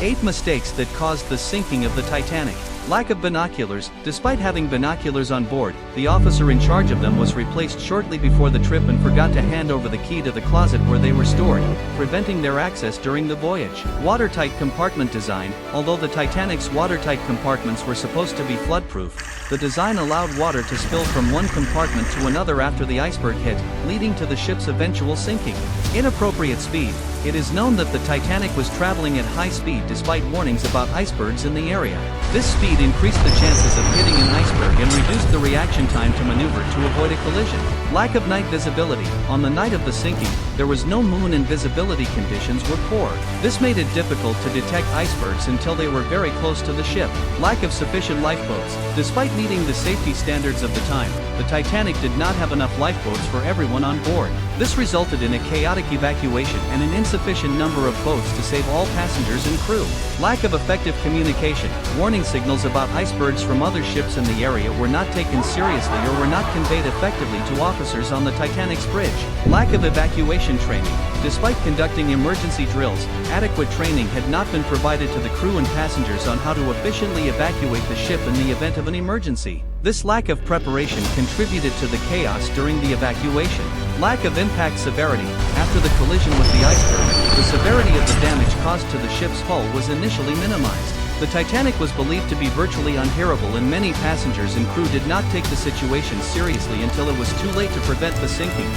8 mistakes that caused the sinking of the Titanic. Lack of binoculars. Despite having binoculars on board, the officer in charge of them was replaced shortly before the trip and forgot to hand over the key to the closet where they were stored, preventing their access during the voyage. Watertight compartment design. Although the Titanic's watertight compartments were supposed to be floodproof, the design allowed water to spill from one compartment to another after the iceberg hit, leading to the ship's eventual sinking. Inappropriate speed. It is known that the Titanic was traveling at high speed despite warnings about icebergs in the area. This speed increased the chances of hitting an iceberg and reduced the reaction time to maneuver to avoid a collision. Lack of night visibility. On the night of the sinking, there was no moon and visibility conditions were poor. This made it difficult to detect icebergs until they were very close to the ship. Lack of sufficient lifeboats. Despite meeting the safety standards of the time, the Titanic did not have enough lifeboats for everyone on board. This resulted in a chaotic evacuation and an insufficient number of boats to save all passengers and crew. Lack of effective communication. Warning signals about icebergs from other ships in the area were not taken seriously or were not conveyed effectively to officers on the Titanic's bridge. Lack of evacuation training. Despite conducting emergency drills, adequate training had not been provided to the crew and passengers on how to efficiently evacuate the ship in the event of an emergency. This lack of preparation contributed to the chaos during the evacuation. Lack of impact severity. After the collision with the iceberg, the severity of the damage caused to the ship's hull was initially minimized. The Titanic was believed to be virtually unhittable and many passengers and crew did not take the situation seriously until it was too late to prevent the sinking.